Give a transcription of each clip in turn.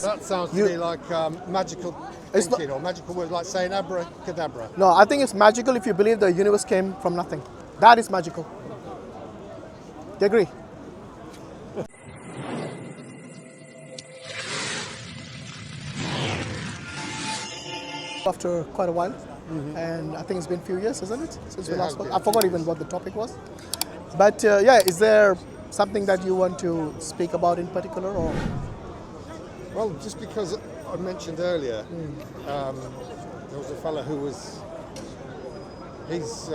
That sounds to me like magical thinking or magical words, like saying abracadabra. No, I think it's magical if you believe the universe came from nothing. That is magical. Do you agree? After quite a while, and I think it's been a few years, isn't it, since we last spoke? I forgot even what the topic was. But yeah, is there something that you want to speak about in particular, or? Well, just because I mentioned earlier, there was a fellow who was, his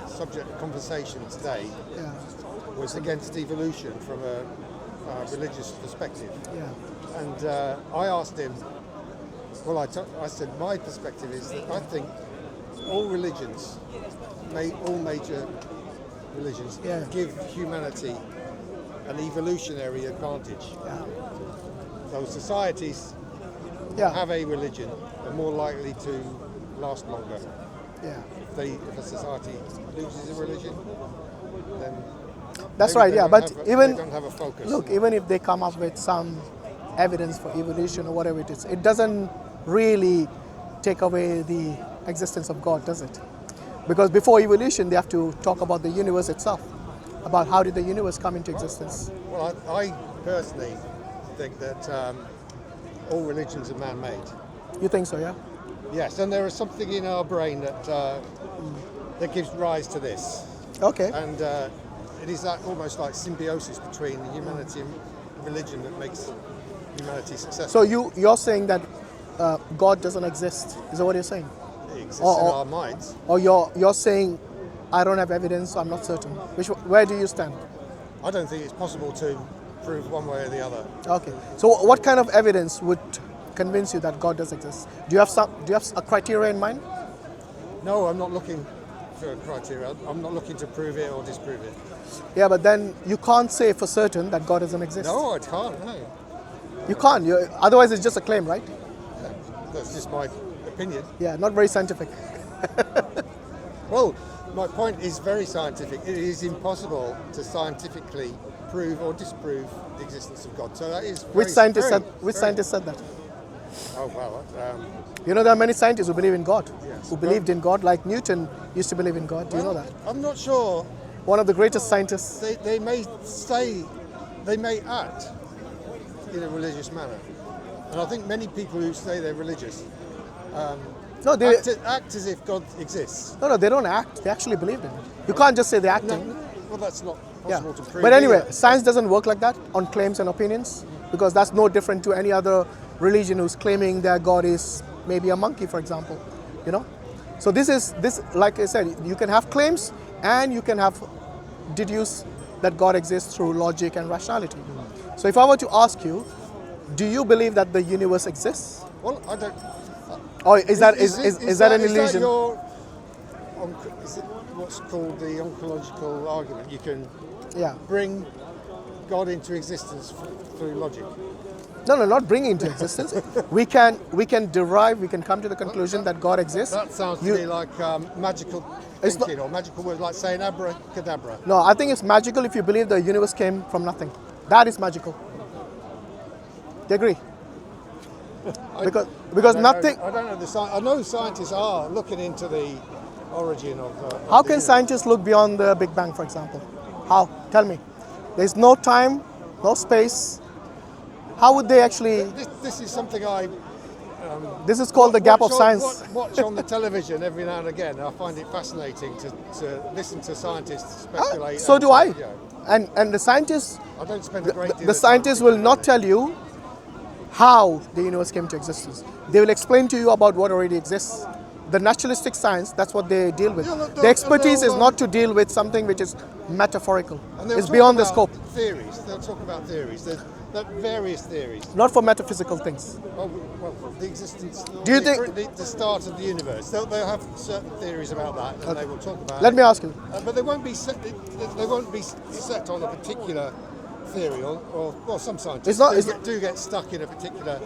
subject of conversation today was against evolution from a religious perspective. Yeah. And I asked him, well, I said my perspective is that I think all religions, all major religions, give humanity an evolutionary advantage. Yeah. So societies have a religion are more likely to last longer. Yeah. If a society loses a religion, then that's right. Yeah, but even they don't have a focus. Look, even if they come up with some evidence for evolution or whatever it is, it doesn't really take away the existence of God, does it? Because before evolution, they have to talk about the universe itself, about how did the universe come into existence. Well, I personally think that all religions are man-made. You think so, yeah? Yes, and there is something in our brain that gives rise to this. Okay. And it is almost like symbiosis between humanity and religion that makes humanity successful. So you're saying that God doesn't exist? Is that what you're saying? It exists in our minds. Or you're saying, I don't have evidence, so I'm not certain. Where do you stand? I don't think it's possible to prove one way or the other. Okay. So what kind of evidence would convince you that God does exist? Do you have a criteria in mind? No, I'm not looking for a criteria. I'm not looking to prove it or disprove it. Yeah, but then you can't say for certain that God doesn't exist. No, I can't. No. You can't. Otherwise, it's just a claim, right? That's just my opinion. Yeah, not very scientific. Well, my point is very scientific. It is impossible to scientifically prove or disprove the existence of God. So that is Which scientist said that? Oh well. You know, there are many scientists who believe in God, Yes. who believed in God, like Newton used to believe in God. Do you know that? I'm not sure. One of the greatest scientists. They may act in a religious manner, and I think many people who say they're religious act as if God exists. No, they don't act. They actually believe in it. You can't just say they're acting. No, well, that's not possible to prove. But anyway, either. science doesn't work like that on claims and opinions, because that's no different to any other religion who's claiming their God is maybe a monkey, for example. You know, so this, like I said, you can have claims and you can have deduce that God exists through logic and rationality. So if I were to ask you, do you believe that the universe exists? Well, I don't. Or is that an illusion? Is it what's called the ontological argument? You can bring God into existence through logic. No, not bringing into existence. we can come to the conclusion that God exists. That sounds to me like magical thinking or magical words, like saying abracadabra. No, I think it's magical if you believe the universe came from nothing. That is magical. Do you agree? Because nothing. I don't know I know scientists are looking into the origin of. How can scientists look beyond the Big Bang, for example? How? Tell me. There's no time, no space. How would they actually? This is something I. This is called the gap of science. Watch on the television every now and again. I find it fascinating to listen to scientists speculate. So do I. And the scientists. I don't spend a great deal. The scientists will not tell you how the universe came into existence. They will explain to you about what already exists. The naturalistic science, that's what they deal with. The expertise is not to deal with something which is metaphorical. It's beyond the scope. Theories. They'll talk about theories. There's various theories. Not for metaphysical things. Well, the existence. Do you think the start of the universe? They'll have certain theories about that, and they will talk about. Let me ask you. But they won't be set. They won't be set on a particular theory, or some scientists do get stuck in a particular,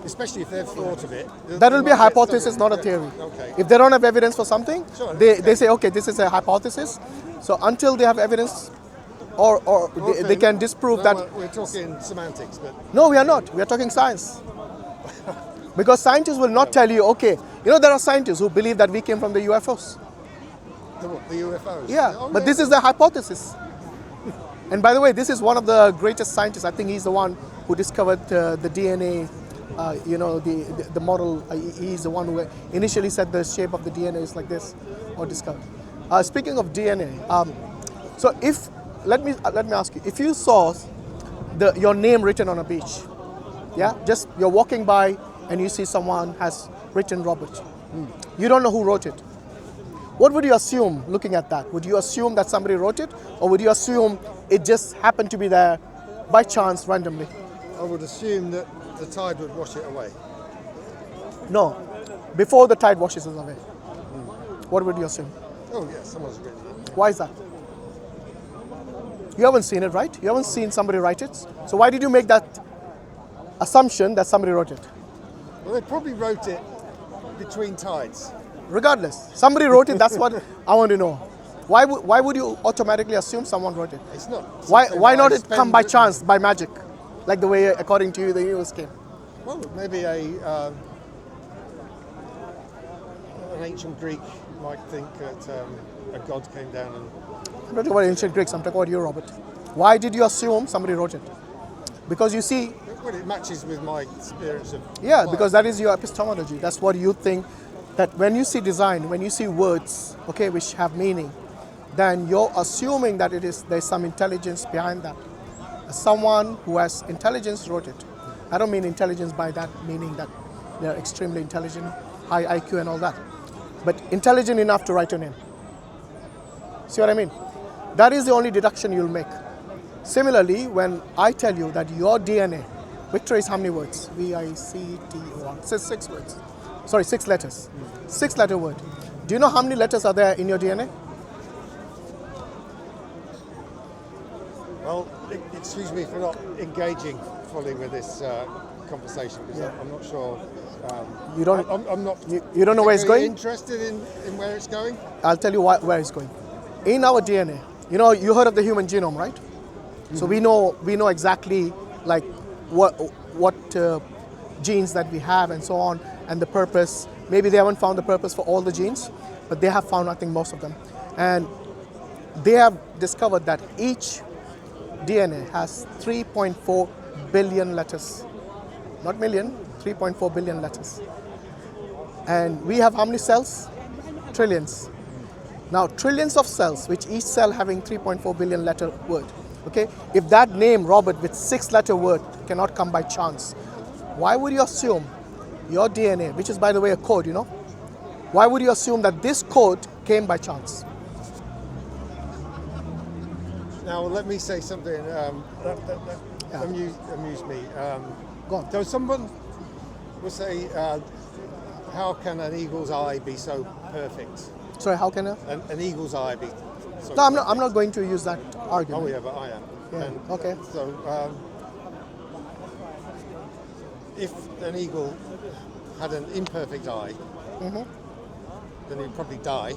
especially if they've thought of it. That will be a hypothesis, not a theory. Okay. If they don't have evidence for something, they say, okay, this is a hypothesis. So until they have evidence, or Okay. they can disprove No, that. well, we're talking semantics, but No, we are not. We are talking science. Because scientists will not tell you, okay, there are scientists who believe that we came from the UFOs. the UFOs. Yeah, Oh, but yeah. this is the hypothesis. And by the way, this is one of the greatest scientists. I think he's the one who discovered the DNA, the model. He's the one who initially said the shape of the DNA is like this, or discovered. Speaking of DNA, so let me ask you, if you saw your name written on a beach, yeah, just you're walking by and you see someone has written Robert, you don't know who wrote it. What would you assume looking at that? Would you assume that somebody wrote it, or would you assume it just happened to be there by chance, randomly? I would assume that the tide would wash it away. No, before the tide washes us away. What would you assume? Oh yeah, someone's written it. Why is that? You haven't seen it, right? You haven't seen somebody write it. So why did you make that assumption that somebody wrote it? Well, they probably wrote it between tides. Regardless, somebody wrote it. That's what I want to know. Why would you automatically assume someone wrote it? It's not. Why not it spend come by written- chance, by magic, like the way according to you the universe came? Well, maybe an ancient Greek might think that a god came down and. I'm not talking about ancient Greeks. I'm talking about you, Robert. Why did you assume somebody wrote it? Because you see, Well, it matches with my experience of. yeah, life. because that is your epistemology. That's what you think. That when you see design, when you see words, okay, which have meaning, then you're assuming that there's some intelligence behind that. Someone who has intelligence wrote it. I don't mean intelligence by that meaning that they're extremely intelligent, high IQ and all that, but intelligent enough to write your name. See what I mean? That is the only deduction you'll make. Similarly, when I tell you that your DNA, Victor is how many words? VICTOR. Says 6 words. Sorry, 6 letters. 6-letter word. Do you know how many letters are there in your DNA? Well, excuse me for not engaging fully with this conversation because Yeah. I'm not sure. You don't. I'm not. You don't know where it's particularly going? Interested in where it's going? I'll tell you where it's going. In our DNA, you heard of the human genome, right? So we know exactly like what genes that we have and so on, and the purpose. Maybe they haven't found the purpose for all the genes, but they have found, I think, most of them. And they have discovered that each DNA has 3.4 billion letters. Not million, 3.4 billion letters. And we have how many cells? Trillions. Now, trillions of cells, which each cell having 3.4 billion letter word. Okay? If that name, Robert, with 6-letter word cannot come by chance, why would you assume your DNA, which is, by the way, a code, why would you assume that this code came by chance? Now, let me say something that Yeah. amused me. Go on. So someone will say, how can an eagle's eye be so perfect? Sorry, how can I? An eagle's eye be so No, I'm not going to use that argument. Oh yeah, but I am. Yeah, And okay. So if an eagle had an imperfect eye, then he'd probably die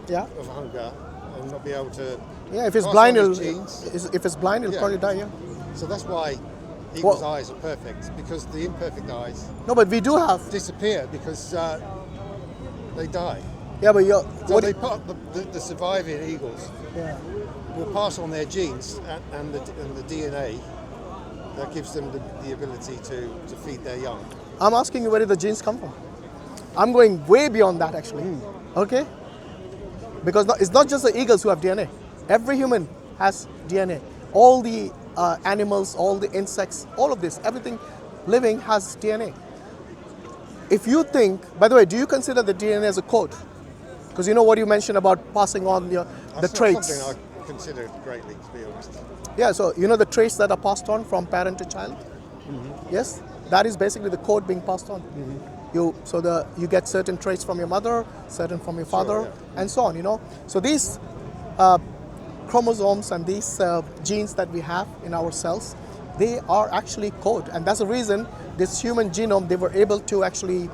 Yeah. of hunger and not be able to. Yeah, if it's pass blind, on it'll, his genes. if it's blind, it'll Yeah. probably die, yeah. So that's why eagles' Well- eyes are perfect, because the imperfect eyes No, but we do have, disappear because they die. yeah, but you're, So what, they put the surviving eagles yeah. will pass on their genes and the DNA that gives them the ability to feed their young. I'm asking you where did the genes come from? I'm going way beyond that actually, okay? Because it's not just the eagles who have DNA. Every human has DNA. All the animals, all the insects, all of this, everything living has DNA. If you think, by the way, do you consider the DNA as a code? Because you know what you mentioned about passing on the That's traits. not something I consider greatly, to be honest. Yeah, so you know the traits that are passed on from parent to child? Yes, that is basically the code being passed on. You get certain traits from your mother, certain from your father, yeah. and so on, So these chromosomes and these genes that we have in our cells, they are actually code. And that's the reason this human genome, they were able to actually,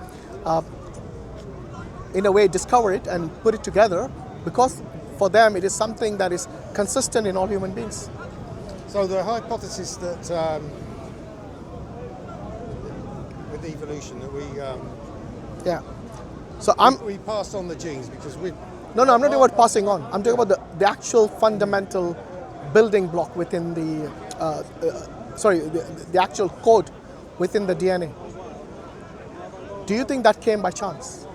in a way, discover it and put it together, because for them, it is something that is consistent in all human beings. So the hypothesis that with evolution that Yeah. So we passed on the genes because we. No, I'm not talking about passing on. I'm talking about the actual fundamental building block within the, the actual code within the DNA. Do you think that came by chance?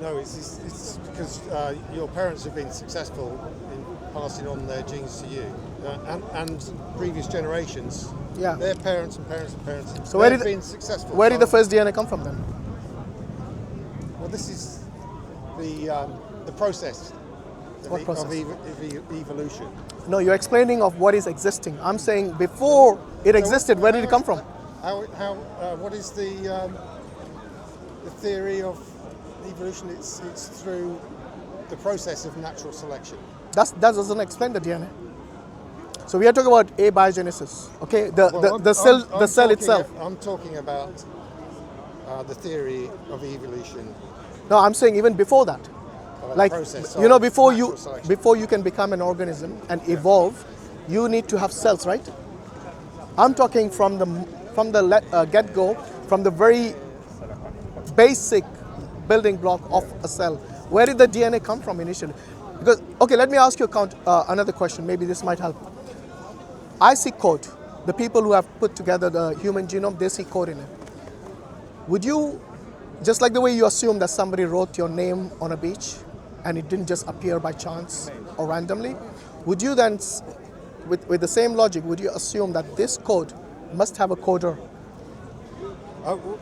No, it's because your parents have been successful in passing on their genes to you, and previous generations. Yeah. Their parents and parents and parents. So they've been successful. Where did the first DNA come from then? Well, this is the process. What process? Of evolution. No, you're explaining of what is existing. I'm saying before it existed, where did it come from? What is the theory of evolution? It's through the process of natural selection. That doesn't explain the DNA. So we are talking about abiogenesis, okay? The cell itself. I'm talking about the theory of evolution. No, I'm saying even before that. Like, you know, before you can become an organism and evolve, you need to have cells, right? I'm talking from the get-go, from the very basic building block of a cell. Where did the DNA come from initially? Because, okay, let me ask you another question. Maybe this might help. I see code. The people who have put together the human genome, they see code in it. Would you, just like the way you assume that somebody wrote your name on a beach and it didn't just appear by chance or randomly, would you then, with the same logic, would you assume that this code must have a coder?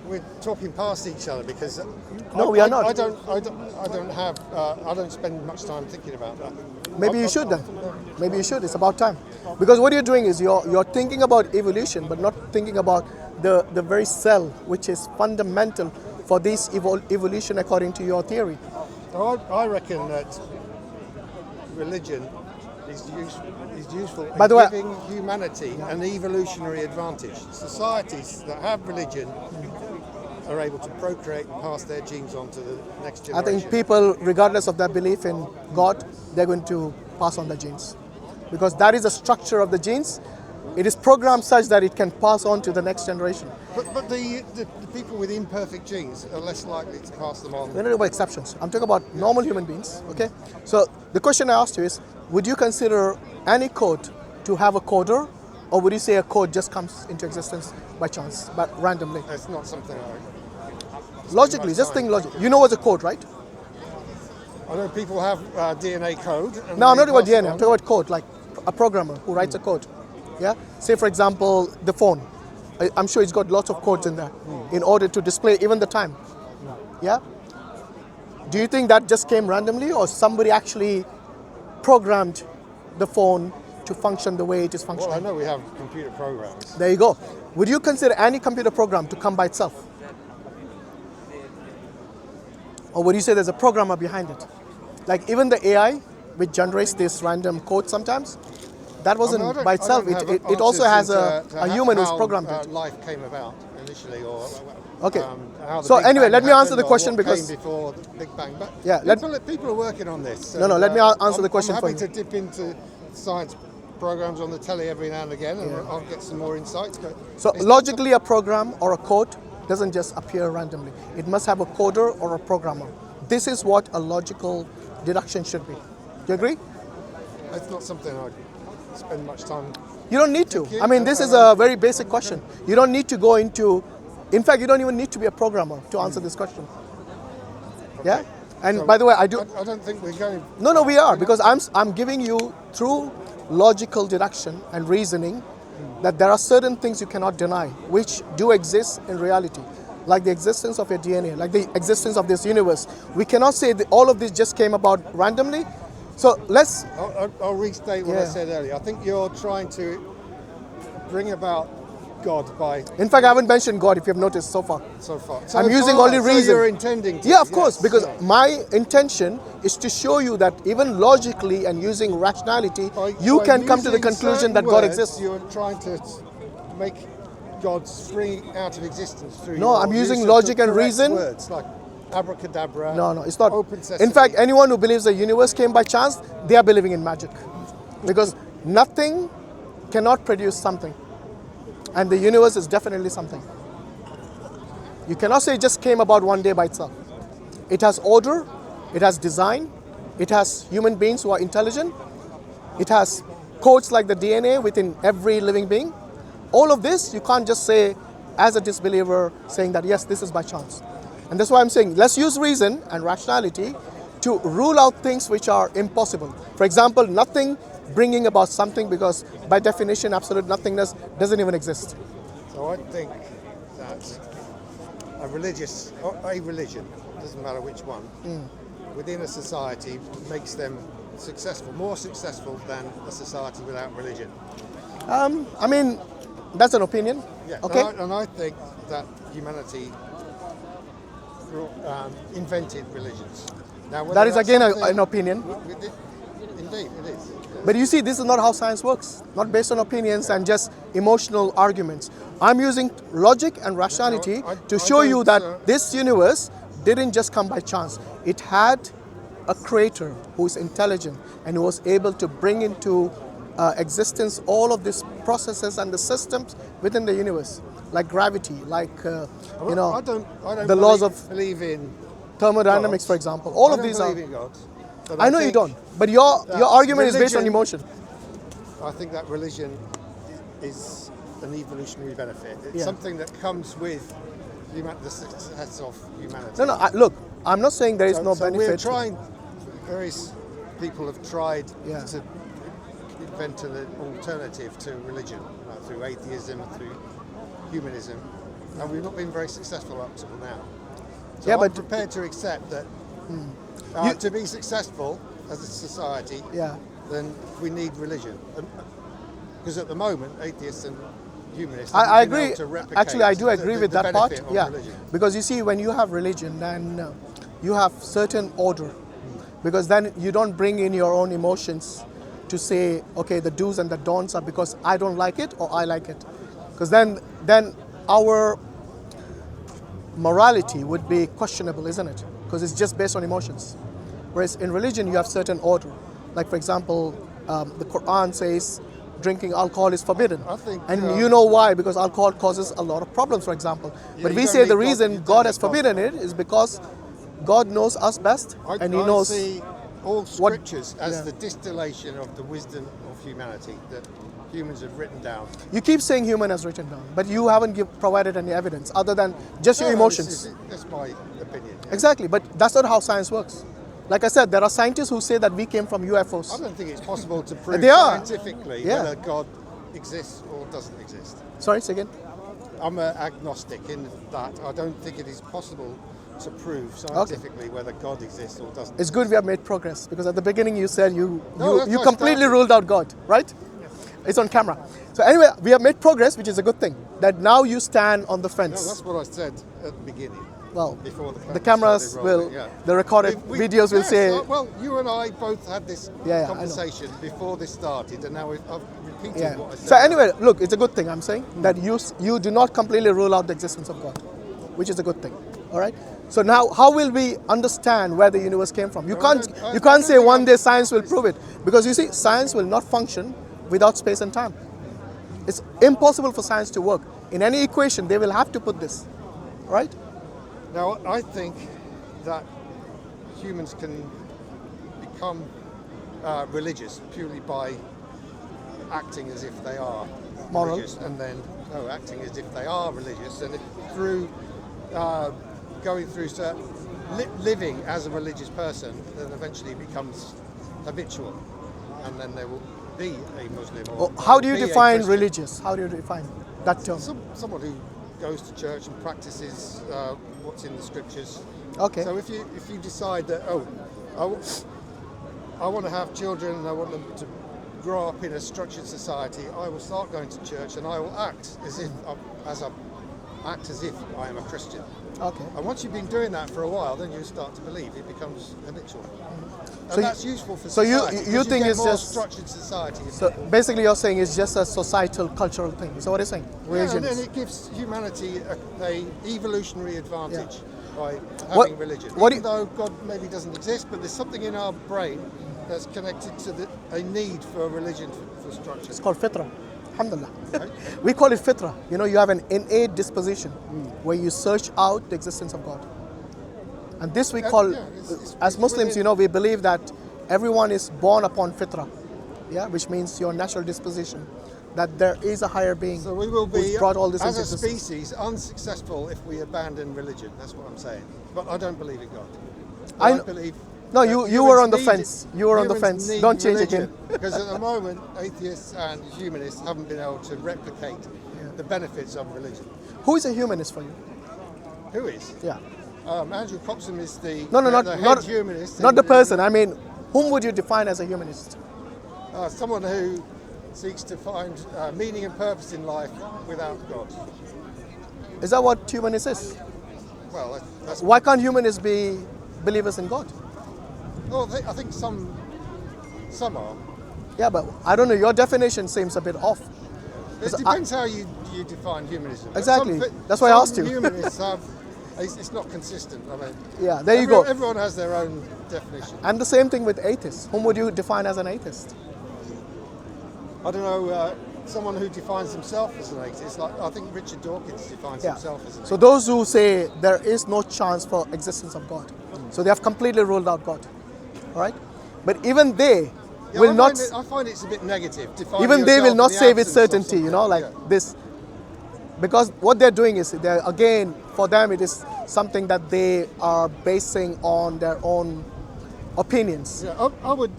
We're talking past each other because no, we are not. I don't spend much time thinking about that. Maybe you should then. Maybe you should. It's about time. Because what you're doing is you're thinking about evolution, but not thinking about the very cell, which is fundamental for this evolution according to your theory. I reckon that religion is useful in giving humanity an evolutionary advantage. Societies that have religion are able to procreate and pass their genes on to the next generation. I think people, regardless of their belief in God, they're going to pass on the genes. Because that is the structure of the genes. It is programmed such that it can pass on to the next generation. But the people with imperfect genes are less likely to pass them on. We're not about exceptions. I'm talking about normal human beings, okay? So the question I asked you is, would you consider any code to have a coder, or would you say a code just comes into existence by chance, but randomly? It's not something Logically, just think logically. You know what's a code, right? I know people have DNA code. No, I'm not talking about DNA. I'm talking about code, like a programmer who writes a code. Yeah. Say, for example, the phone. I'm sure it's got lots of codes in there in order to display even the time. Yeah. Do you think that just came randomly, or somebody actually programmed the phone to function the way it is functioning? Well, I know we have computer programs. There you go. Would you consider any computer program to come by itself? Or would you say there's a programmer behind it? Like even the AI, which generates this random code sometimes, that wasn't by itself. It also has a human who's programmed it. Life came about initially, or okay. So anyway, let me answer the question because came before the Big Bang. But yeah, people are working on this. No, let me answer the question for you. I'm happy to dip into science programs on the telly every now and again, and I'll get some more insights. But so logically, a program or a code doesn't just appear randomly. It must have a coder or a programmer. This is what a logical deduction should be. Do you agree? It's not something I spend much time. You don't need to. I mean, this is a very basic question. You don't need to go into. In fact, you don't even need to be a programmer to answer this question. Okay. Yeah. And so, by the way, I don't think we're going. No, we are, because I'm giving you through logical deduction and reasoning that there are certain things you cannot deny, which do exist in reality, like the existence of your DNA, like the existence of this universe. We cannot say that all of this just came about randomly. So let's. I'll restate what I said earlier. I think you're trying to bring about God by. In fact, I haven't mentioned God, if you have noticed so far. So I'm using only reason. So you're intending to. Yeah, of course, because my intention is to show you that even logically and using rationality, you can come to the conclusion that God exists. You're trying to make God spring out of existence through. No, I'm using logic and reason. Words like abracadabra. No, it's not. Open sesame. In fact, anyone who believes the universe came by chance, they are believing in magic. Because nothing cannot produce something. And the universe is definitely something. You cannot say it just came about one day by itself. It has order, it has design, it has human beings who are intelligent, it has codes like the DNA within every living being. All of this, you can't just say as a disbeliever saying that, yes, this is by chance. And that's why I'm saying, let's use reason and rationality to rule out things which are impossible. For example, nothing bringing about something, because by definition, absolute nothingness doesn't even exist. So I think that a religion, doesn't matter which one, within a society makes them successful, more successful than a society without religion. I mean, that's an opinion. Yeah, Okay. and I think that humanity invented religions. Now, whether That is that's again something- an opinion. Indeed, it is. But you see, this is not how science works. Not based on opinions and just emotional arguments. I'm using logic and rationality to show you that this universe didn't just come by chance. It had a creator who is intelligent and who was able to bring into existence all of these processes and the systems within the universe, like gravity, like I don't the laws of believe in thermodynamics, gods. for example. All I of don't these are. believe in God, but I know you think don't, but your argument is based on religion- emotion. I think that religion is an evolutionary benefit. It's Yeah. something that comes with the success of humanity. No, look, I'm not saying there is no So we're benefit. trying. Various people have tried Yeah. to invent an alternative to religion through atheism, through humanism, and we've not been very successful up till now. So Yeah, I'm but- prepared to accept that to be successful as a society, Yeah. then we need religion. Because at the moment, atheists and humanists I haven't been agree. able to replicate Actually, I do agree with the that part. benefit of Yeah, religion. because you see, when you have religion, then you have certain order. Because then you don't bring in your own emotions to say, okay, the do's and the don'ts are because I don't like it or I like it. Because then our morality would be questionable, isn't it? Because it's just based on emotions. Whereas in religion, you have certain order. Like, for example, the Quran says drinking alcohol is forbidden. I think, and you know why? Because alcohol causes a lot of problems, for example. But you we don't say the need God- you reason don't God need has God. forbidden it is because God knows us best, and He I knows. see all what- scriptures as yeah. the distillation of the wisdom of humanity that humans have written down. You keep saying human has written down, but you haven't provided any evidence other than just your No, emotions. That's my opinion. yeah. Exactly, but that's not how science works. Like I said, there are scientists who say that we came from I UFOs. don't think it's possible to prove They are. scientifically Yeah. whether God exists or doesn't exist. Sorry, say again? I'm an agnostic in that I don't think it is possible to prove scientifically whether God exists or doesn't. It's good we have made progress, because at the beginning you said you No, that's what I completely started. ruled out God, right? It's on camera. So anyway, we have made progress, which is a good thing. That now you stand on the No, fence. that's what I said at the beginning. Well, Before the cameras started rolling, will, yeah. the recorded videos will yes, say, well, you and I both had this Yeah, I know. conversation before this started, and now I've repeated yeah. what I said. So anyway, look, it's a good thing I'm saying, that you do not completely rule out the existence of God, which is a good thing. All right. So now, how will we understand where the universe came from? You can't say think one day science will prove it, because you see, science will not function without space and time. It's impossible for science to work. In any equation, they will have to put this, right? Now, I think that humans can become religious purely by acting as if they are Moral. religious, and then acting as if they are religious, and through going through living as a religious person, then eventually becomes habitual, and then there will be a Muslim. Or How do you be a define Christian. religious? How do you define that term? Someone who goes to church and practices what's in the scriptures. Okay. So if you decide that I want to have children and I want them to grow up in a structured society, I will start going to church and I will act as if as a act as if I am a Christian. Okay. And once you've been doing that for a while, then you start to believe. It becomes habitual. And So that's useful for so you- society. you because think get it's more just- structured society. So basically, you're saying it's just a societal, cultural thing. So what are you saying? Yeah, Religion. and then it gives humanity a evolutionary advantage by having What- religion. what Even though God maybe doesn't exist, but there's something in our brain that's connected to a need for religion for structure. It's called fitra. Alhamdulillah. Right? We call it fitra. You know, you have an innate disposition where you search out the existence of God. And this we call, as Muslims, you know, we believe that everyone is born upon fitra, yeah, which means your natural disposition, that there is a higher being So we will who's be, brought all this as into a existence. species, unsuccessful if we abandon religion. That's what I'm saying. But I don't believe in God. I I kn- don't believe. No, that you were humans on the need fence. You were on the humans fence. need Don't change religion, again. Because at the moment, atheists and humanists haven't been able to replicate the benefits of religion. Who is a humanist for you? Who is? Yeah. Andrew Copson is the No, the not head humanist. not the person. I mean, whom would you define as a humanist? Someone who seeks to find meaning and purpose in life without God. Is that what humanist is? Well, that's. Why can't humanists be believers in God? Well, I think some are. Yeah, but I don't know. Your definition seems a bit off. It depends how you define humanism. But Exactly. some That's why I asked you. Humanists have. It's not consistent. I mean. Yeah, there you go. Everyone has their own definition. And the same thing with atheists. Whom would you define as an atheist? I don't know. Someone who defines himself as an atheist, like I think Richard Dawkins defines Yeah. himself as an So atheist. those who say there is no chance for existence of God, so they have completely ruled out God. All right, but even they Yeah, will not. I find it's a bit negative. Defining Even they will yourself not in the say with absence of certainty. You know, something. like Yeah. this, because what they're doing is they're again for them it is something that they are basing on their own opinions. Yeah, I would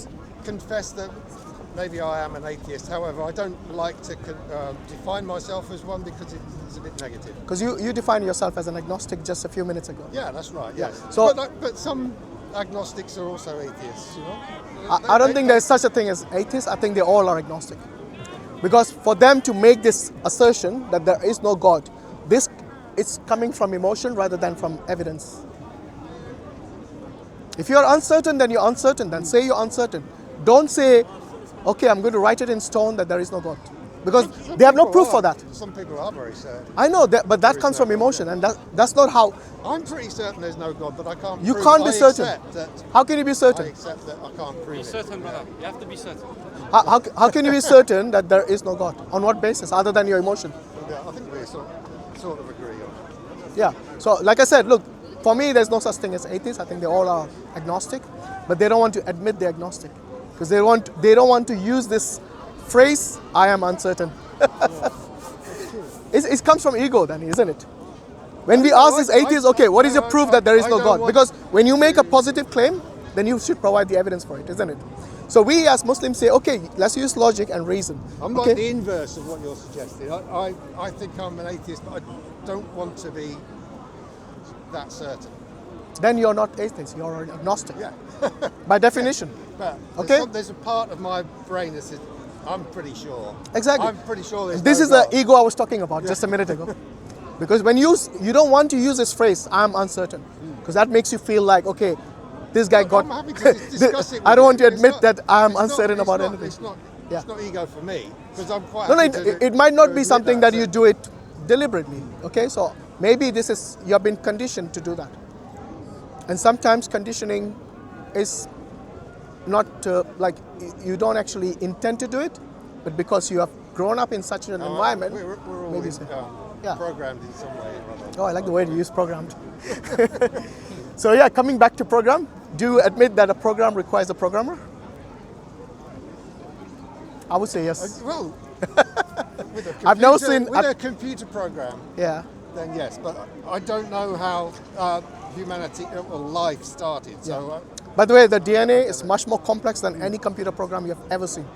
confess that maybe I am an atheist. However, I don't like to define myself as one because it's a bit negative. Because you defined yourself as an agnostic just a few minutes ago. Yeah, that's right. Yes. So- but some agnostics are also atheists. You know. I don't think there's such a thing as atheists. I think they all are agnostic. Because for them to make this assertion that there is no God, this it's coming from emotion rather than from evidence. If you're uncertain, then you're uncertain. Then say you're uncertain. Don't say, okay, I'm going to write it in stone that there is no God. Because Some they have no people proof are. for that. Some people are very certain. I know that, but that There is comes no from God, emotion, and that's not how. I'm pretty certain there's no God, but I can't. You prove can't it. be certain. Accept that, How can you be I certain? accept that I can't prove Be it. certain, brother. You have to be certain. How can you be certain that there is no God? On what basis, other than your emotion? Yeah, I think we sort of agree on. Yeah. So, like I said, look, for me, there's no such thing as atheists. I think they all are agnostic, but they don't want to admit they're agnostic because they don't want to use this phrase, "I am uncertain." It comes from ego, then, isn't it? When we ask these atheists, okay, what is your proof that there is no God? Because when you make a positive claim, then you should provide the evidence for it, isn't it? So we as Muslims say, okay, let's use logic and reason. I'm Okay? like the inverse of what you're suggesting. I think I'm an atheist, but I don't want to be that certain. Then you're not atheist, you're an agnostic. Yeah. By definition. But Okay. there's a part of my brain that says, I'm pretty sure. Exactly. I'm pretty sure there's This no is the God. ego I was talking about just a minute ago. Because when you don't want to use this phrase, I'm uncertain, because that makes you feel like, okay, this guy got. I'm happy to discuss it. I don't want to with you. admit that I'm uncertain it's about not, anything. It's not, Yeah. it's not ego for me, because I'm quite No, happy to it might not to be admit something that you so- do it deliberately. Okay, so maybe this is you have been conditioned to do that, and sometimes conditioning is not like you don't actually intend to do it, but because you have grown up in such an environment. We're all maybe in, so. yeah. programmed in some way or other. Oh, I like the way you use programmed. So yeah, coming back to program, do you admit that a program requires a programmer? I would say yes. Well, with a I've never computer- seen- with I've- a computer program, Yeah. then yes. But I don't know how humanity or life started. So By the way, the DNA is much more complex than any computer program you have ever seen.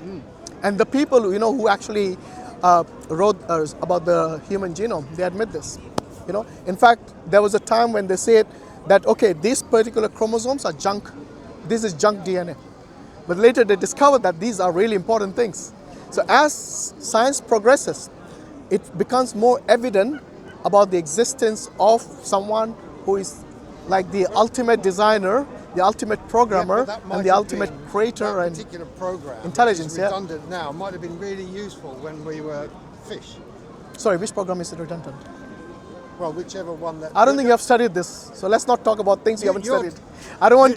And the people who actually wrote about the human genome, they admit this. In fact, there was a time when they said that okay, these particular chromosomes are junk. This is junk DNA. But later they discovered that these are really important things. So as science progresses, it becomes more evident about the existence of someone who is like the ultimate designer, the ultimate programmer, but that might and the have ultimate been- creator that and particular program, intelligence, which is yeah. redundant now, might have been really useful when we were fish. sorry, which program is redundant? Well, whichever one that. I don't think you have studied this, so let's not talk about things you haven't You're- studied. I don't want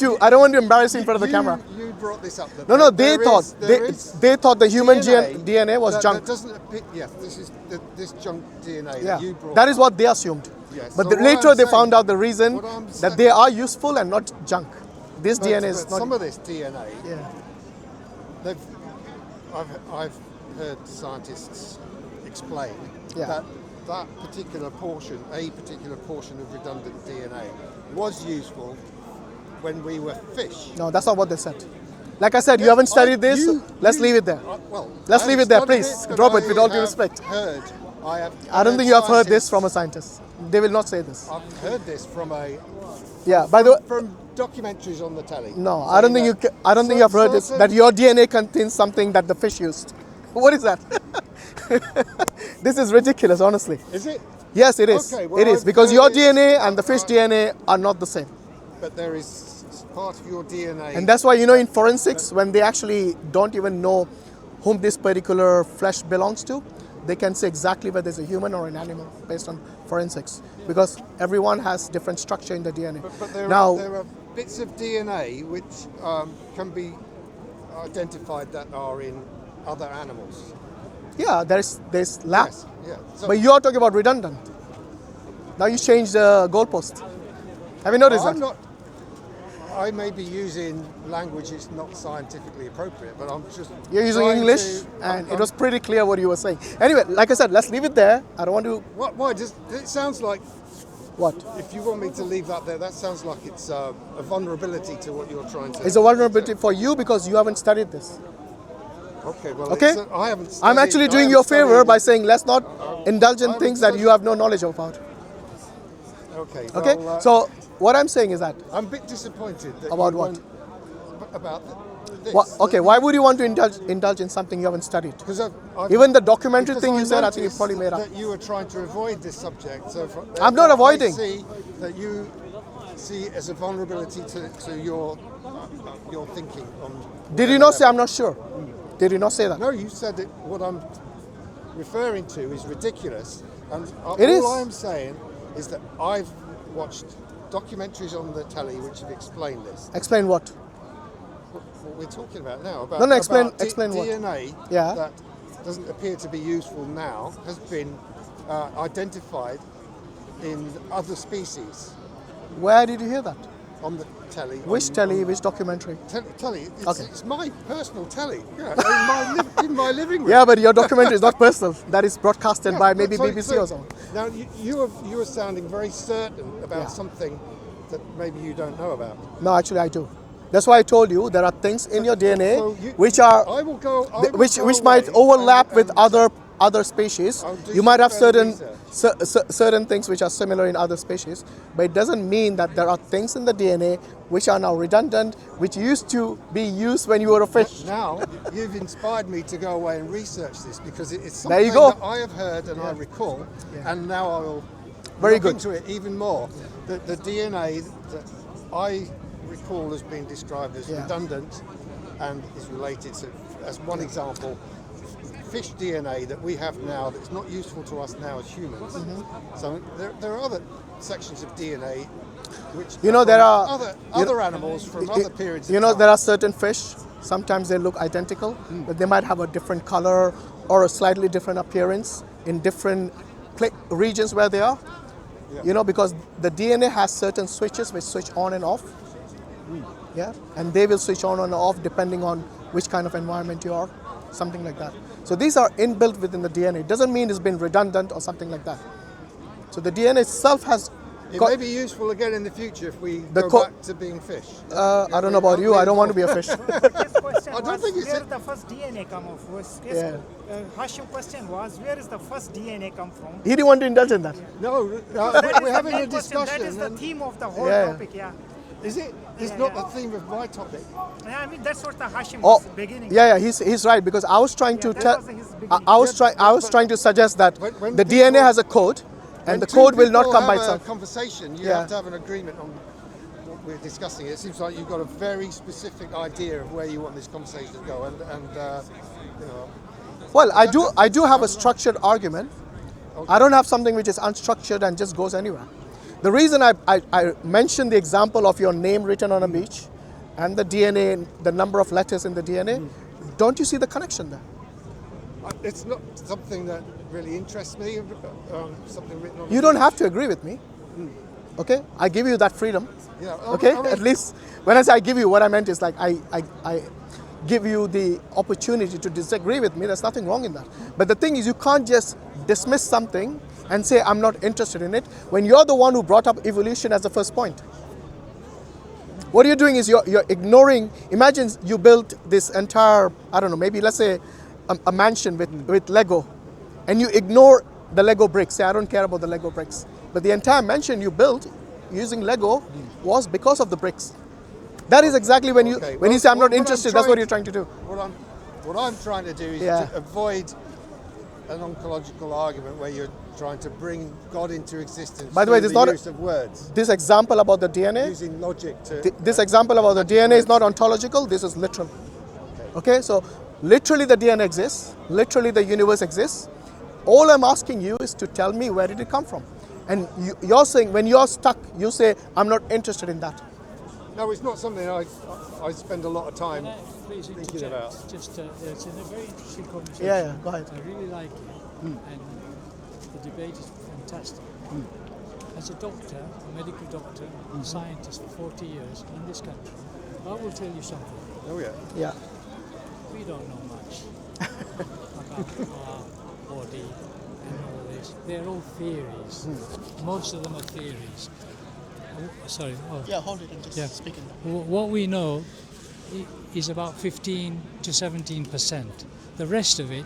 to embarrass you in front of the camera. You brought this up. that No, no, there they thought the human DNA, DNA was that, junk. That doesn't appear, yes, this is this junk DNA Yeah, that you brought. that is up. what they assumed. Yes. But So the, what later I'm they saying- found out the reason what I'm that saying- they are useful and not junk. This But- DNA is but not. some of this DNA. Yeah. I've heard scientists explain Yeah. that that particular portion, a particular portion of redundant DNA, was useful when we were fish. No, that's not what they said. Like I said, you Yes, haven't studied this. Let's leave it there. Well, Let's I leave haven't it there, studied please. but Drop it with I all due have respect. I don't think you have heard this from a scientist. They will not say this. I've heard this from Yeah. By the way, from documentaries on the telly. no, I don't think you. I don't think you have heard this. That your DNA contains something that the fish used. What is that? This is ridiculous, honestly. Is it? Yes, it is. Okay, well, It is I've because heard your it- DNA and the fish DNA are not the same. But there is part of your DNA. And that's why, you know, in forensics, when they actually don't even know whom this particular flesh belongs to, they can say exactly whether it's a human or an animal based on forensics, because everyone has different structure in the DNA. But there Now, are bits of DNA which can be identified that are in other animals. yeah, there's lab. Yes, yeah. So But you're talking about redundant. Now you change the goalpost. Have you noticed I'm that? not. I may be using language that's not scientifically appropriate, but I'm just. You're using trying English, to- and I'm- it was pretty clear what you were saying. Anyway, like I said, let's leave it there. I don't want to. What? Why? It sounds like What? if you want me to leave that there, that sounds like it's a vulnerability to what you're trying to. It's a vulnerability for you because you haven't studied this. Okay. Well, Okay? I haven't. I'm studied- actually I doing haven't you a favor studied by it. saying let's not indulge in I things haven't that you have no knowledge about. Okay. Okay? Well, So what I'm saying is that I'm a bit disappointed that About you what? won't- about this. okay, why would you want to indulge in something you haven't studied? Because Even the documentary because thing you said, I think you noticed probably made up. that you were trying to avoid this subject. So I'm not avoiding. I see that you see it as a vulnerability to your thinking on. Did you not say I'm not sure? Did you not say that? No, you said that what I'm referring to is ridiculous, and It is. all I'm saying is that I've watched documentaries on the telly which have explained this. Explain what? What we're talking about now about, No, explain- about explain what? DNA Yeah. that doesn't appear to be useful now has been identified in other species Where did you hear that? on the telly. Which telly, which documentary? Telly. It's, Okay. it's my personal telly. Yeah, in my living room. Yeah, but your documentary is not personal. That is broadcasted by Yeah, maybe so- BBC so or something. Now you were sounding very certain about Yeah. something that maybe you don't know about. No, actually I do. That's why I told you there are things in your DNA So which are I will go. which might overlap with other species. I'll do You might some have further certain things which are similar in other species, but it doesn't mean that there are things in the DNA which are now redundant, which used to be used when you were a fish. Now you've inspired me to go away and research this because it's There you something go. that I have heard and I recall, and now I will Very look good. into it even more. The DNA that I recall as being described as Yeah. redundant and is related to, as one example, fish DNA that we have now that's not useful to us now as humans. Mm-hmm. So there are other sections of DNA which You know, there are other animals from other periods. You of know, time. there are certain fish. Sometimes they look identical, but they might have a different color or a slightly different appearance in different regions where they are. Yeah. You know, because the DNA has certain switches which switch on and off. Yeah, and they will switch on and off depending on which kind of environment you are, something like that. So these are inbuilt within the DNA. It doesn't mean it's been redundant or something like that. So the DNA itself has. It may be useful again in the future if we The go co- back to being fish. I don't know about you. I don't want to be a fish. His question I don't was, think it's where a- the first DNA come of? Yeah. Hashim question was, where is the first DNA come from? He didn't want to indulge in that. No, That is we're the having main a question. discussion. That is the and theme of the whole Yeah. topic, yeah. is it? It's Yeah, not yeah. the theme of my topic. I mean, that's what the Hashim Oh, was beginning. yeah, he's right because I was trying to that tell. was his beginning. I was trying to suggest that When the people- DNA has a code, and the two code will not people come by have a itself. conversation, you Yeah. have to have an agreement on what we're discussing. It seems like you've got a very specific idea of where you want this conversation to go, and you know. Well, I do have a structured argument. I don't have something which is unstructured and just goes anywhere. The reason I mentioned the example of your name written on a beach and the DNA, the number of letters in the DNA, don't you see the connection there? It's not something that really interests me. Something written on. You don't have to agree with me. Okay? I give you that freedom. Yeah, Okay? I mean, At least when I say I give you, what I meant is like I give you the opportunity to disagree with me. There's nothing wrong in that. But the thing is, you can't just dismiss something and say I'm not interested in it when you're the one who brought up evolution as the first point. What you're doing is you're ignoring. Imagine you built this entire, I don't know, maybe let's say a mansion with Lego, and you ignore the Lego bricks. Say I don't care about the Lego bricks, but the entire mansion you built using Lego was because of the bricks. That is exactly when you Okay, when you well, say I'm not what I'm interested. That's what trying you're trying to do. What I'm trying to do is Yeah. to avoid an ontological argument where you're trying to bring God into existence. By the way, through there's not a- use of words, This example about the DNA. using logic to. This example about the DNA is not ontological, this is literal. Okay, so literally the DNA exists, literally the universe exists. All I'm asking you is to tell me where did it come from. And you're saying, when you're stuck, you say, I'm not interested in that. No, it's not something I spend a lot of time Can I please thinking interject? about. Just, it's in a very interesting conversation. Yeah, go ahead. I really like it, and the debate is fantastic. As a doctor, a medical doctor, scientist for 40 years in this country, I will tell you something. Oh yeah. Yeah. We don't know much about our body and all this. They're all theories. Most of them are theories. Sorry. Oh. Yeah, hold it and just Yeah. speak in. What we know is about 15 to 17%. The rest of it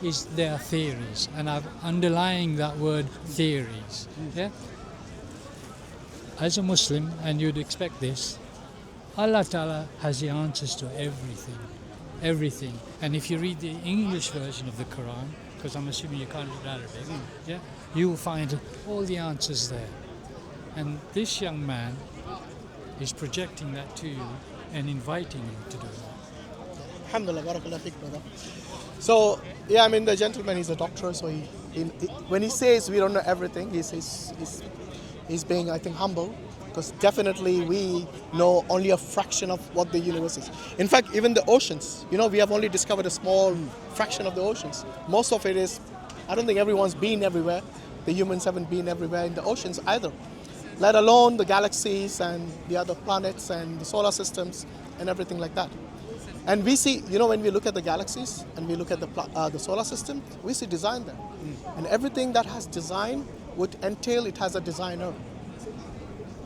is their theories, and I'm underlying that word theories. Yeah. As a Muslim, and you'd expect this, Allah Ta'ala has the answers to everything. Everything. And if you read the English version of the Quran, because I'm assuming you can't read Arabic, yeah, you will find all the answers there. And this young man is projecting that to you and inviting you to do that. Alhamdulillah, barakallah fik, brother. So, yeah, I mean, the gentleman, he's a doctor, so he when he says we don't know everything, he's being, I think, humble, because definitely we know only a fraction of what the universe is. In fact, even the oceans, we have only discovered a small fraction of the oceans. Most of it is, I don't think everyone's been everywhere. The humans haven't been everywhere in the oceans either, let alone the galaxies and the other planets and the solar systems and everything like that. And we see, when we look at the galaxies and we look at the solar system, we see design there. And everything that has design would entail it has a designer.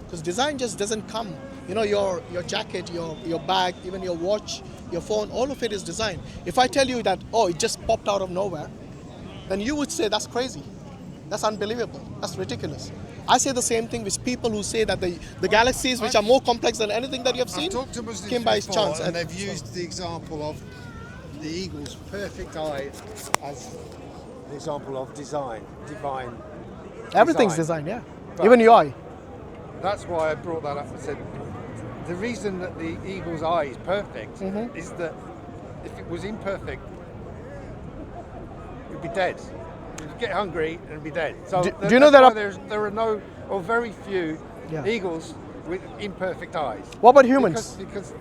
Because design just doesn't come. Your jacket, your bag, even your watch, your phone, all of it is design. If I tell you that, it just popped out of nowhere, then you would say that's crazy. That's unbelievable. That's ridiculous. I say the same thing with people who say that the galaxies, which are more complex than anything that you have seen, I've talked to Muslims came by before, chance. and they've used the example of the eagle's perfect eye as an example of divine. Everything's design, yeah. Even your eye. That's why I brought that up. I said the reason that the eagle's eye is perfect is that if it was imperfect, it would be dead. You'd get hungry and it'd be dead. So Do you know that there are no or very few Yeah. eagles with imperfect eyes? What about humans? Because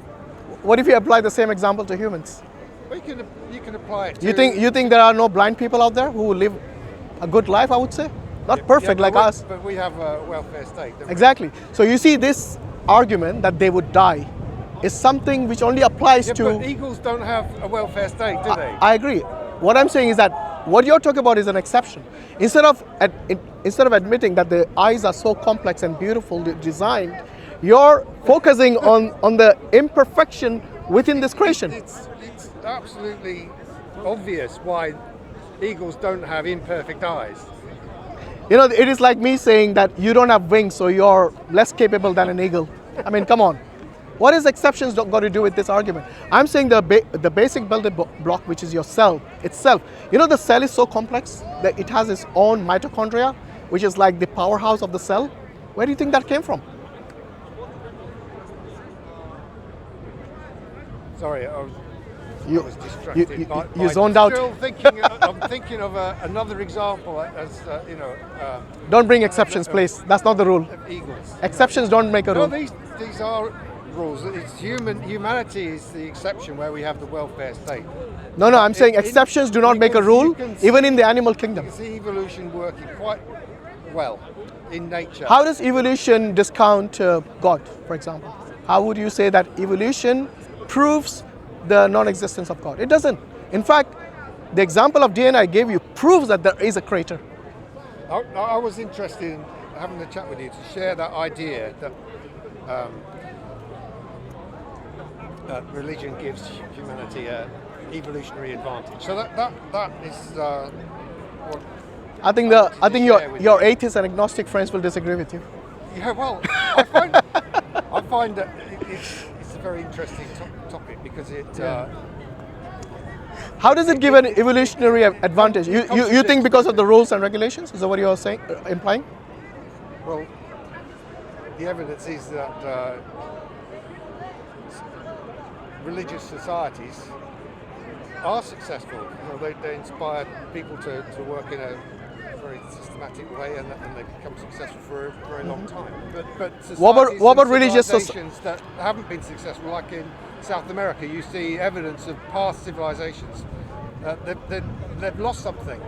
What if you apply the same example to humans? well, you can apply it. You to- think there are no blind people out there who live a good life? I would say, not Yeah, perfect but like us. But we have a welfare state. don't we? Exactly. So you see, this argument that they would die is something which only applies Yeah, to. but eagles don't have a welfare state, do they? I agree. What I'm saying is that what you're talking about is an exception. Instead of admitting that the eyes are so complex and beautiful designed, you're focusing on the imperfection within this creation. It's absolutely obvious why eagles don't have imperfect eyes. It is like me saying that you don't have wings, so you're less capable than an eagle. I mean, come on. What is exceptions got to do with this argument? I'm saying the basic building block, which is your cell itself. The cell is so complex that it has its own mitochondria, which is like the powerhouse of the cell. Where do you think that came from? Sorry, I You, was distracted. you zoned out. Still thinking, I'm thinking of another example as Don't bring exceptions, please. That's not the rule. of eagles. Exceptions don't make a No, rule. these are rules. It's humanity is the exception where we have the welfare state. No, I'm saying exceptions do not you make a can- rule, you can even see- in the animal You kingdom. can see evolution working quite well in nature. How does evolution discount God, for example? How would you say that evolution proves the non-existence of God? It doesn't. In fact, the example of DNA I gave you proves that there is a creator. I was interested in having a chat with you to share that idea that religion gives humanity an evolutionary advantage. So that is what. I think share with your you. atheist and agnostic friends will disagree with you. Yeah, well, I find that it's a very interesting topic because it. How does it give an evolutionary advantage? You think because of the rules and regulations? Is that what you're saying, implying? Well, the evidence is that religious societies are successful. You know, they inspire people to work in a very systematic way, and they become successful for a very long time. But societies what about and religious civilizations that haven't been successful, like in South America, you see evidence of past civilizations. They've lost something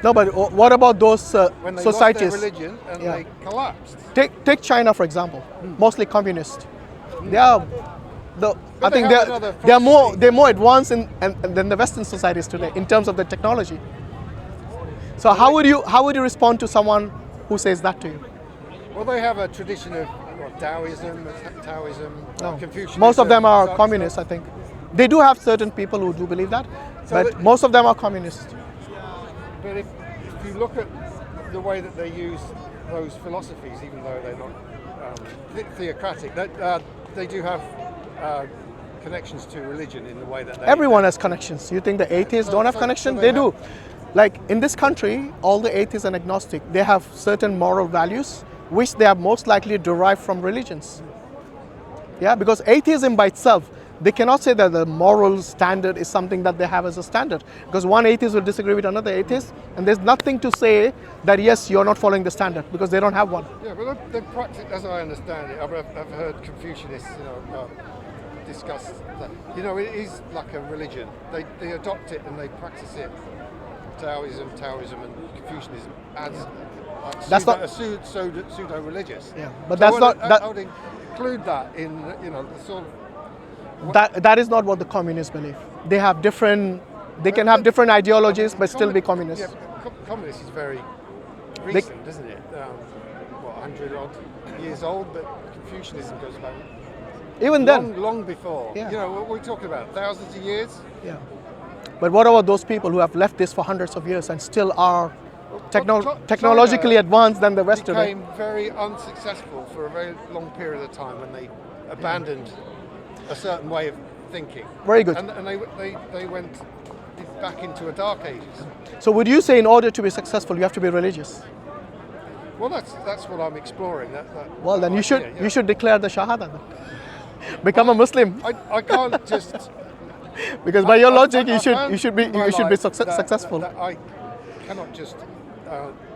No, but what about those when they societies? lost their religion and Yeah. they collapsed. Take China for example, mostly communist. They are I But think they have another philosophy. they're more advanced than the Western societies today in terms of the technology. So how would you respond to someone who says that to you? Well, they have a tradition of Taoism, Confucianism. Most of them are so- communists, I think. They do have certain people who do believe that, So but that- most of them are communists. But if you look at the way that they use those philosophies, even though they're not theocratic, they do have connections to religion in the way that they. Everyone has connections. You think the atheists don't have so connections? they They do. Like in this country, all the atheists and agnostic, they have certain moral values which they are most likely derived from religions. Yeah, because atheism by itself, they cannot say that the moral standard is something that they have as a standard. Because one atheist will disagree with another atheist, and there's nothing to say that yes, you're not following the standard because they don't have one. Yeah, but they practice, as I understand it, I've heard Confucianists, discuss that. You know, it is like a religion. They adopt it and they practice it. Taoism, and Confucianism as That's not- pseudo-religious. Yeah, but that's not- I would include that in the sort of. That is not what the communists believe. They have different. They can have different ideologies, but still be communists. Yeah, but communist is very recent, isn't it? 100 odd years old, but Confucianism goes back Even then, long before. Yeah. You know, what we're talking about, thousands of years. yeah. But what about those people who have left this for hundreds of years and still are technologically China advanced than the West today? became very unsuccessful for a very long period of time when they abandoned a certain way of thinking. Very good. And they went back into a dark ages. So would you say in order to be successful, you have to be religious? Well, that's what I'm exploring. Well, then you should idea, yeah. you should declare the Shahada then. Become a Muslim, I can't just. because by your logic, I you found should be in my you should be life successful. that I cannot just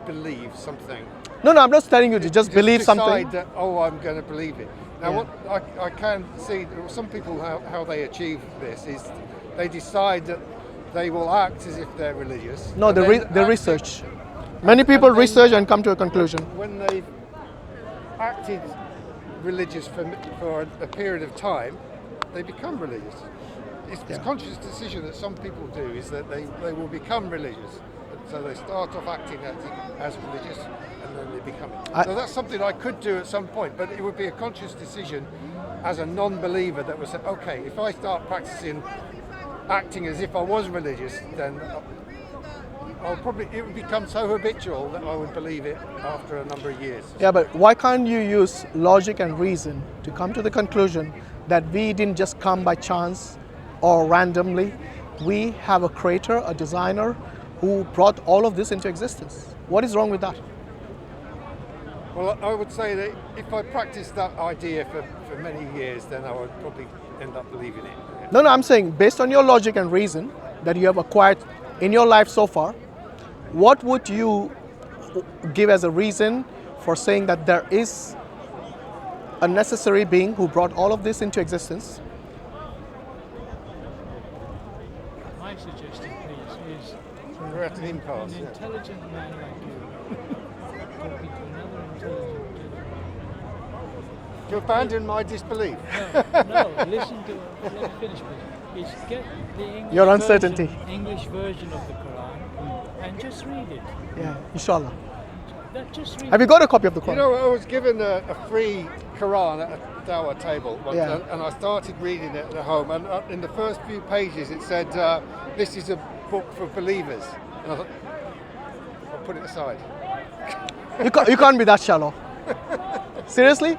believe something. No, I'm not telling you to just believe decide something. that, I'm going to believe it. Now, Yeah. what I can see, some people how they achieve this is they decide that they will act as if they're religious. No, and the then research. Many people and then- research and come to a conclusion. When they've acted religious for a period of time, they become religious. It's a conscious decision that some people do is that they will become religious. So they start off acting as religious and then they become it. So that's something I could do at some point, but it would be a conscious decision as a non-believer that would say, okay, if I start practicing acting as if I was religious, then it would become so habitual that I would believe it after a number of years. Yeah, but why can't you use logic and reason to come to the conclusion that we didn't just come by chance or randomly? We have a creator, a designer, who brought all of this into existence. What is wrong with that? Well, I would say that if I practiced that idea for many years, then I would probably end up believing it. No, I'm saying based on your logic and reason that you have acquired in your life so far, what would you give as a reason for saying that there is a necessary being who brought all of this into existence? My suggestion, please, is We're at an impasse. an Yeah. intelligent man like you talking to another intelligent gentleman. To abandon my disbelief. No, listen to let me finish, please. Is get the English Your uncertainty. English version of the Quran and just read it. Yeah, inshallah. Just read Have you got a copy of the You Quran? know, I was given a free Quran at a Dawah table once, Yeah. and I started reading it at home, and in the first few pages it said, this is a book for believers. And I thought, I'll put it aside. You can't be that shallow. Seriously?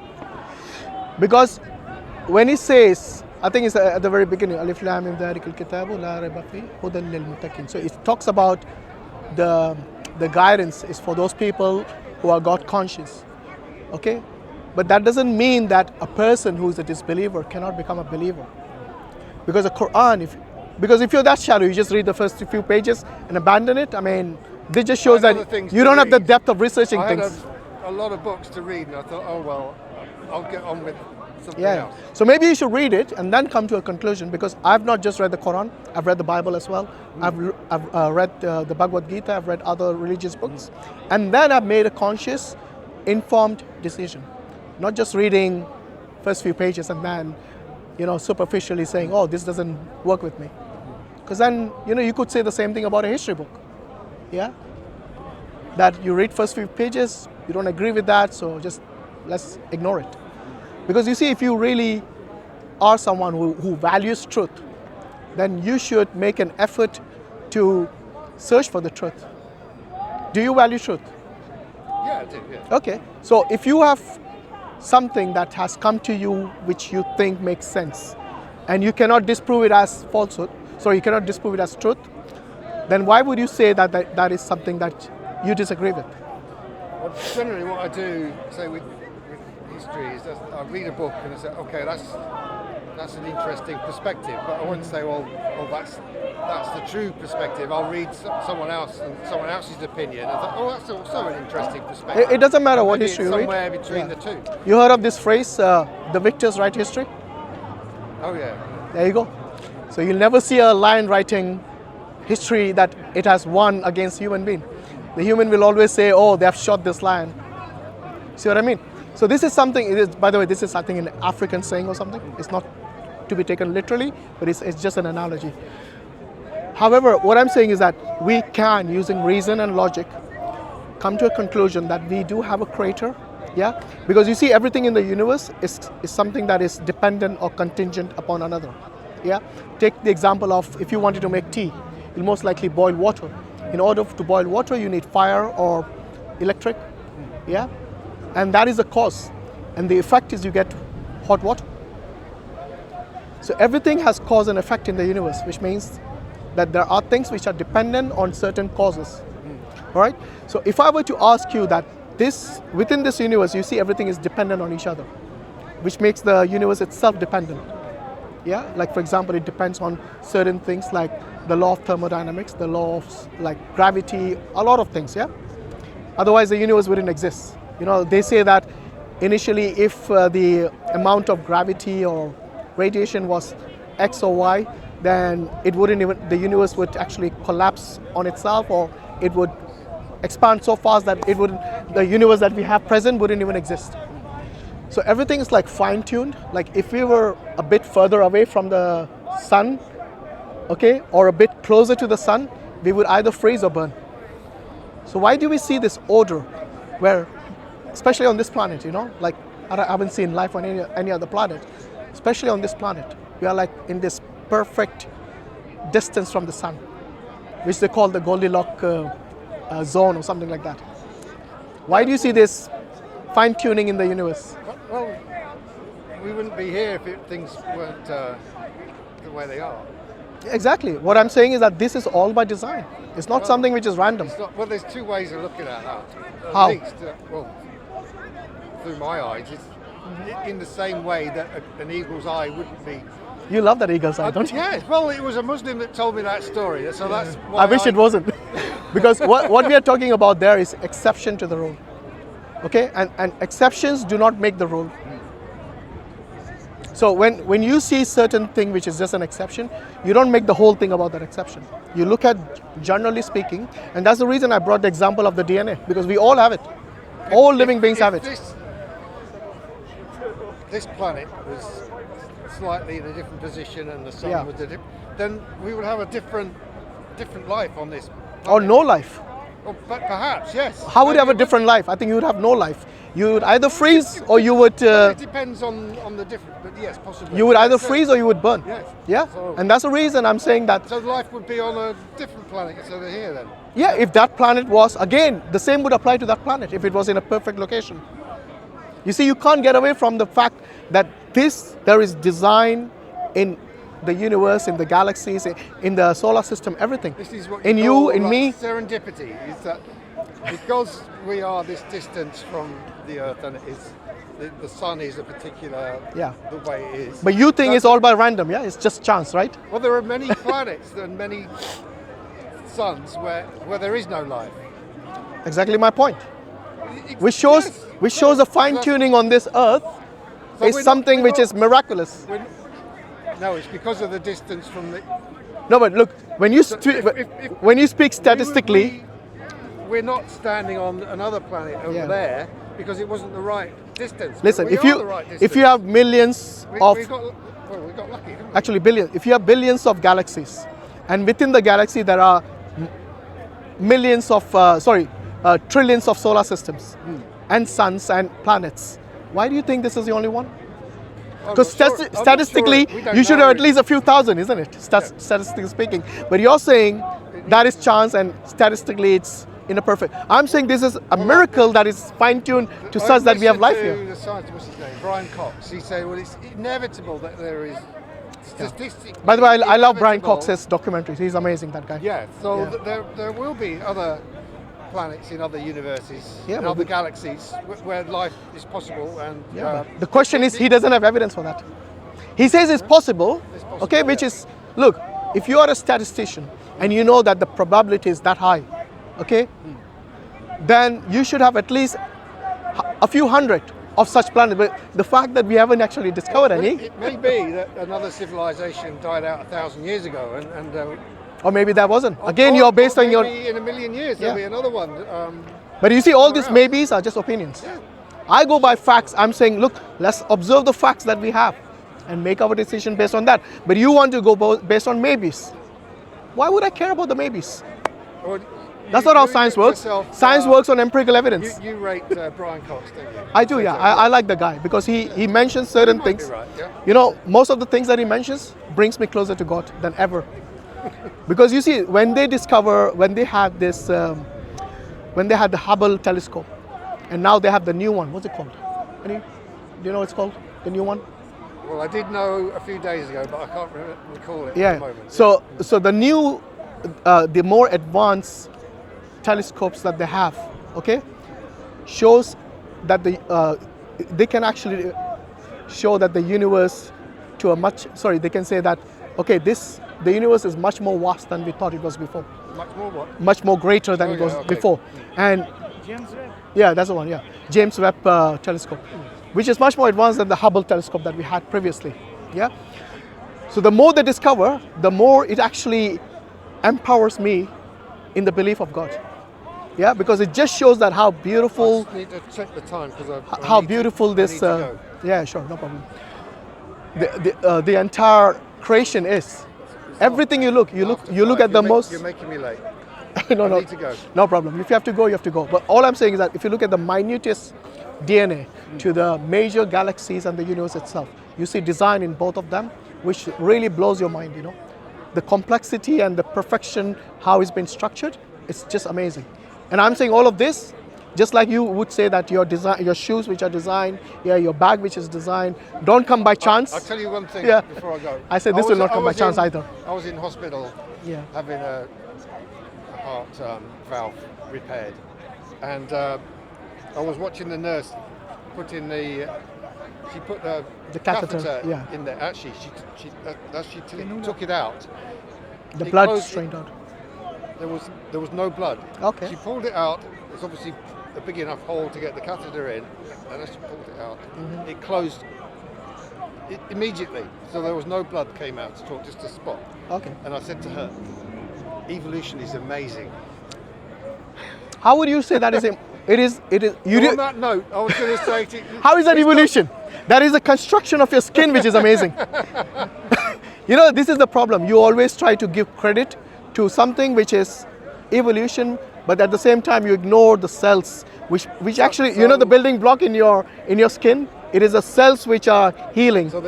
Because when he says, I think it's at the very beginning, Alif Lam Mim Dhalikal Kitabu La Raiba Fi Hudan Lil Muttaqin. So it talks about the guidance is for those people who are God conscious. Okay? But that doesn't mean that a person who is a disbeliever cannot become a believer. Because the Quran, if you're that shallow, you just read the first few pages and abandon it. I mean, this just shows I had that other things you to don't have the read. depth of researching I had things. a lot of books to read, and I thought, oh well, I'll get on with something Yeah. else. So maybe you should read it and then come to a conclusion, because I've not just read the Quran, I've read the Bible as well. I've read the Bhagavad Gita, I've read other religious books. And then I've made a conscious, informed decision. Not just reading first few pages and then, superficially saying, oh, this doesn't work with me. Because then, you could say the same thing about a history book. Yeah? That you read first few pages, you don't agree with that, so just let's ignore it. Because you see, if you really are someone who values truth, then you should make an effort to search for the truth. Do you value truth? Yeah, I do, yeah. Okay. So if you have something that has come to you which you think makes sense, and you cannot disprove it as falsehood, you cannot disprove it as truth, then why would you say that is something that you disagree with? Well, generally what I do, say with history, is that I read a book and I say, okay, that's an interesting perspective, but I wouldn't say, well, that's the true perspective. I'll read someone else and someone else's opinion, and I thought, oh, that's also an interesting perspective. It doesn't matter what Maybe history it's you read. somewhere between the two. You heard of this phrase, the victors write history? Oh yeah. There you go. So you'll never see a lion writing history that it has won against human being. The human will always say, oh, they have shot this lion. See what I mean? So this is something, by the way, this is I think an African saying or something. It's not to be taken literally, but it's just an analogy. However, what I'm saying is that we can, using reason and logic, come to a conclusion that we do have a creator. Yeah? Because you see, everything in the universe is something that is dependent or contingent upon another. Yeah? Take the example of if you wanted to make tea, you'll most likely boil water. In order to boil water, you need fire or electric. Yeah? And that is the cause. And the effect is you get hot water. So everything has cause and effect in the universe, which means that there are things which are dependent on certain causes. All right? So if I were to ask you that within this universe, you see everything is dependent on each other, which makes the universe itself dependent. Yeah? Like for example, it depends on certain things like the law of thermodynamics, the law of like gravity, a lot of things, yeah? Otherwise the universe wouldn't exist. They say that initially if the amount of gravity or radiation was X or Y, then the universe would actually collapse on itself, or it would expand so fast that the universe that we have present wouldn't even exist. So everything is like fine-tuned. Like if we were a bit further away from the sun, okay, or a bit closer to the sun, we would either freeze or burn. So why do we see this order where, especially on this planet, like I haven't seen life on any other planet, especially on this planet, we are like in this perfect distance from the sun, which they call the Goldilocks zone or something like that. Why do you see this fine-tuning in the universe? Well, we wouldn't be here if things weren't the way they are. Exactly. What I'm saying is that this is all by design. It's not something which is random. Well, there's two ways of looking at that. At How? least, through my eyes, it's in the same way that an eagle's eye wouldn't be. You love that eagle's eye, don't you? Yeah, well, it was a Muslim that told me that story, so that's why I wish it wasn't. Because what we are talking about there is exception to the rule. Okay? And exceptions do not make the rule. So when you see certain thing which is just an exception, you don't make the whole thing about that exception. You look at generally speaking, and that's the reason I brought the example of the DNA, because we all have it. All living beings have it. This planet was slightly in a different position and the sun Yeah. was then we would have a different life on this Or planet. no life. Oh, but perhaps, yes. How would you have a Maybe different life? I think you would have no life. You would either freeze or you would it depends on the different, but yes, possibly. you would either Yes, freeze or you would burn. Yes. Yeah. So- And that's the reason I'm saying that. So life would be on a different planet instead of here then. Yeah, if that planet was, again, the same would apply to that planet if it was in a perfect location. You see, you can't get away from the fact that there is design in the universe, in the galaxies, in the solar system, everything. This is what In you, call, in like, me. serendipity is that because we are this distance from the Earth and the sun is a particular Yeah. the way it is. But you think That's- it's all by random, yeah? It's just chance, right? Well, there are many planets and many suns where there is no life. Exactly my point. It- Which shows, yes, which shows a yes. fine tuning on this Earth So is we're not- something we're which not- is miraculous. No, it's because of the distance from the. No, but look, when you if- when you speak statistically, we're not standing on another planet over Yeah. there because it wasn't the right distance. But listen, we if are you the right if you distance. have millions we of got lucky, didn't we? actually billions, if you have billions of galaxies, and within the galaxy there are millions of trillions of solar systems and suns and planets, why do you think this is the only one? I'm Because not sure. I'm not statistically, sure. We don't you should know. have at least a few thousand, isn't it? Statistically speaking. But you're saying that is chance, and statistically it's in a perfect. I'm saying this is a miracle that is fine-tuned to I such that we have life listened here. to the scientist, what's his name, Brian Cox. He said, "Well, it's inevitable that there is statistics." By the way, I love Brian Cox's documentaries. He's amazing, that guy. Yeah, so Yeah. there will be other planets in other universes, Yeah, in but other we- galaxies where life is possible. And Yeah, but the question is, he doesn't have evidence for that. He says it's possible, possible, okay, which yeah. is, look, if you are a statistician and you know that the probability is that high, okay, then you should have at least a few hundred of such planets. But the fact that we haven't actually discovered any, It may be that another civilization died out 1,000 years ago, and or maybe that wasn't. Again, you're based on your. maybe in a million years Yeah. there'll be another one. But you see, all these else. maybes are just opinions. I go by facts. I'm saying, look, let's observe the facts that we have and make our decision based on that. But you want to go based on maybes. Why would I care about the maybes? Or That's you- not how you science works. yourself, Science works on empirical evidence. You rate Brian Cox, don't you? I do, yeah. I like the guy because he mentions certain might be things. right, yeah. You know, most of the things that he mentions brings me closer to God than ever. Because you see, when they had this, when they had the Hubble telescope, and now they have the new one. What's it called? Do you know what it's called? The new one? Well, I did know a few days ago, but I can't recall it at Yeah. the moment. So the new, the more advanced telescopes that they have, okay, shows that they can actually show that the universe to a much. Sorry, they can say that okay, the universe is much more vast than we thought it was before. Much more what? Much more greater than Oh, it was yeah, okay. before. And James Webb. yeah, that's the one. Yeah, James Webb telescope, which is much more advanced than the Hubble telescope that we had previously. Yeah. So the more they discover, the more it actually empowers me in the belief of God. Yeah, because it just shows that how beautiful, I need to check the time because how beautiful this. go. Yeah, sure, no problem. The entire creation is. Everything you look at the most. You're making me late. no, I need to go. No problem. If you have to go, you have to go. But all I'm saying is that if you look at the minutest DNA to the major galaxies and the universe itself, you see design in both of them, which really blows your mind, you know. The complexity and the perfection, how it's been structured, it's just amazing. And I'm saying all of this, just like you would say that your shoes which are designed, yeah, your bag which is designed, don't come by chance. I'll tell you one thing Yeah. before I go. I said this will not come by chance either. I was in hospital Yeah. having a heart valve repaired, and I was watching the nurse put in she put the catheter, yeah. in there. Actually, as she took it out, The it blood closed- strained out. there was no blood. Okay. She pulled it out. It's obviously a big enough hole to get the catheter in, and as she pulled it out, it closed immediately. So there was no blood came out at all, just a spot. Okay. And I said to her, "Evolution is amazing." How would you say that is? It is. You So do, on that note, I was going to say to you, how is that it's not- evolution? That is the construction of your skin, which is amazing. You know, this is the problem. You always try to give credit to something which is evolution, but at the same time you ignore the cells, which actually, you know, the building block in your skin. It is the cells which are healing. So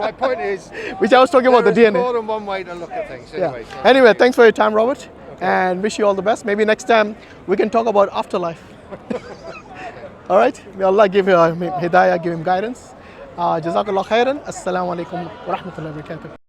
my point is, Which I was talking about the there is DNA. more than one way to look at things. Yeah. Anyway, so- Anyway, thanks for your time, Robert, and wish you all the best. Maybe next time we can talk about afterlife. All right. May Allah give him hidayah, give him guidance. Jazakallah khairan. Assalamu alaikum wa rahmatullahi wa barakatuh.